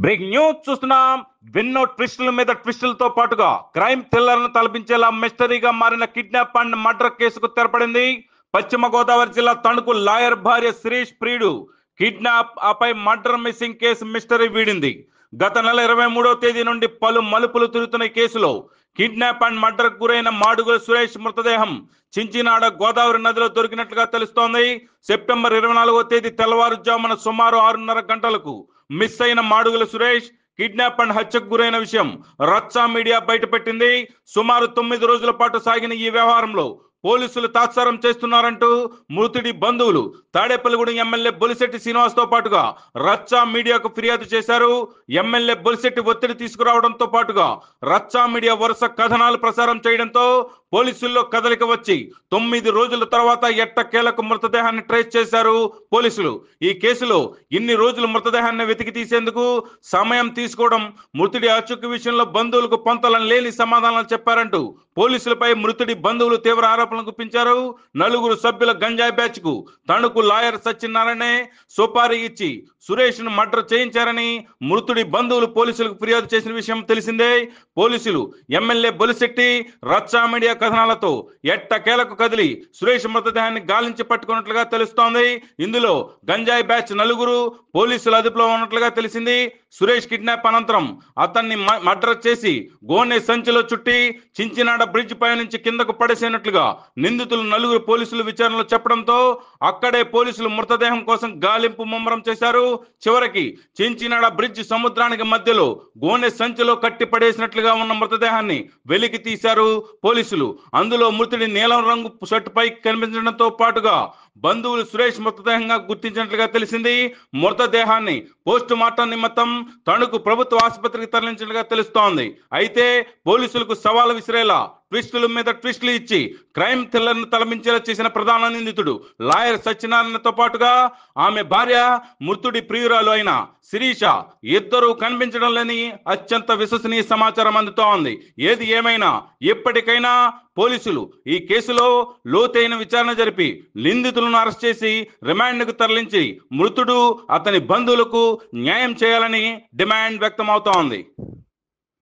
Breaking news చూస్తున్నాం. ఎన్నో ట్విస్టుల మీద ట్విస్టులతో పాటుగా క్రైమ్ థ్రిల్లర్ను తలపించేలా మిస్టరీగా మారిన కిడ్నాప్ అండ్ మర్డర్ కేసుకు తెరపడింది. పశ్చిమ గోదావరి జిల్లా తణుకు లాయర్ భార్య శిరీష్ ప్రియుడు కిడ్నాప్ ఆపై మర్డర్ మిస్సింగ్ కేసు మిస్టరీ వీడింది. గత నెల 23వ తేదీ నుండి పలు మలుపులు తిరుగుతున్న ఈ కేసులో కిడ్నాప్ అండ్ మర్డర్ గురైన మాడుగుల సురేష్ మృతదేహం చించినాడ గోదావరి నదిలో దొరికినట్లుగా తెలుస్తోంది. సెప్టెంబర్ 24వ తేదీ తెల్లవారుజామున సుమారు 6:30 గంటలకు మిస్ అయిన మాడుగుల సురేష్ కిడ్నాప్ అండ్ హత్యకు గురైన విషయం రచ్చా మీడియా బయటపెట్టింది. సుమారు 9 రోజుల పాటు సాగిన ఈ వ్యవహారంలో పోలీసులు తాత్సారం చేస్తున్నారంటూ మృతుడి బంధువులు తాడేపల్లిగూడెం ఎమ్మెల్యే బొలిశెట్టి శ్రీనివాస్ తో పాటుగా రచ్చా మీడియాకు ఫిర్యాదు చేశారు. ఎమ్మెల్యే బొలిశెట్టి ఒత్తిడి తీసుకురావడంతో పాటుగా రచ్చా మీడియా వరుస కథనాలు ప్రసారం చేయడంతో పోలీసుల్లో కదలిక వచ్చి 9 రోజుల తర్వాత ఎట్టకేలకు మృతదేహాన్ని ట్రేస్ చేశారు పోలీసులు. ఈ కేసులో ఇన్ని రోజులు మృతదేహాన్ని వెతికి తీసేందుకు సమయం తీసుకోవడం, మృతుడి అచుక్కు విషయంలో బంధువులకు పొంతలం లేని సమాధానాలు చెప్పారంటూ పోలీసులపై మృతుడి బంధువులు తీవ్ర ఆరోపణలు గుప్పించారు. 4 సభ్యుల గంజాయి బ్యాచ్ కు తణుకు లాయర్ సత్యనారాయణ సుపారీ ఇచ్చి సురేష్ ను మర్డర్ చేయించారని మృతుడి బంధువులు పోలీసులకు ఫిర్యాదు చేసిన విషయం తెలిసిందే. పోలీసులు ఎమ్మెల్యే బొలిశెట్టి రచ్చా మీడియా కథనాలతో ఎట్టకేలకు కదిలి సురేష్ మృతదేహాన్ని గాలించి పట్టుకున్నట్లుగా తెలుస్తోంది. ఇందులో గంజాయి బ్యాచ్ 4 పోలీసుల అదుపులో ఉన్నట్లుగా తెలిసింది. సురేష్ కిడ్నాప్ అనంతరం అతన్ని మర్డర్ చేసి గోనె సంచిలో చుట్టి చించినాడ బ్రిడ్జ్ పై నుంచి కిందకు పడేసినట్లుగా నిందితులు 4 పోలీసులు విచారణలో చెప్పడంతో అక్కడే పోలీసులు మృతదేహం కోసం గాలింపు ముమ్మరం చేశారు. చివరికి చించినాడ బ్రిడ్జ్ సముద్రానికి మధ్యలో గోనె సంచిలో కట్టి పడేసినట్లుగా ఉన్న మృతదేహాన్ని వెలికి తీశారు పోలీసులు. అందులో మృతుడి నీలం రంగు షర్ట్ పై కనిపించడంతో పాటుగా బంధువులు సురేష్ మృతదేహంగా గుర్తించినట్లుగా తెలిసింది. మృతదేహాన్ని పోస్ట్ మార్టం నిమిత్తం తణుకు ప్రభుత్వ ఆసుపత్రికి తరలించినట్లుగా తెలుస్తోంది. అయితే పోలీసులకు సవాల్ విసిరేలా ట్విస్టుల మీద ట్విస్టులు ఇచ్చి క్రైమ్ థ్రిల్లర్ ను తలపించేలా చేసిన ప్రధాన నిందితుడు లాయర్ సత్యనారాయణతో పాటుగా ఆమె భార్య మృతుడి ప్రియురాలు అయిన శిరీష ఇద్దరూ కనిపించడం లేని అత్యంత విశ్వసనీయ సమాచారం అందుతోంది. ఏది ఏమైనా ఎప్పటికైనా పోలీసులు ఈ కేసులో లోతైన విచారణ జరిపి నిందితులను అరెస్ట్ చేసి రిమాండ్కు తరలించి మృతుడు అతని బంధువులకు న్యాయం చేయాలని డిమాండ్ వ్యక్తమవుతోంది.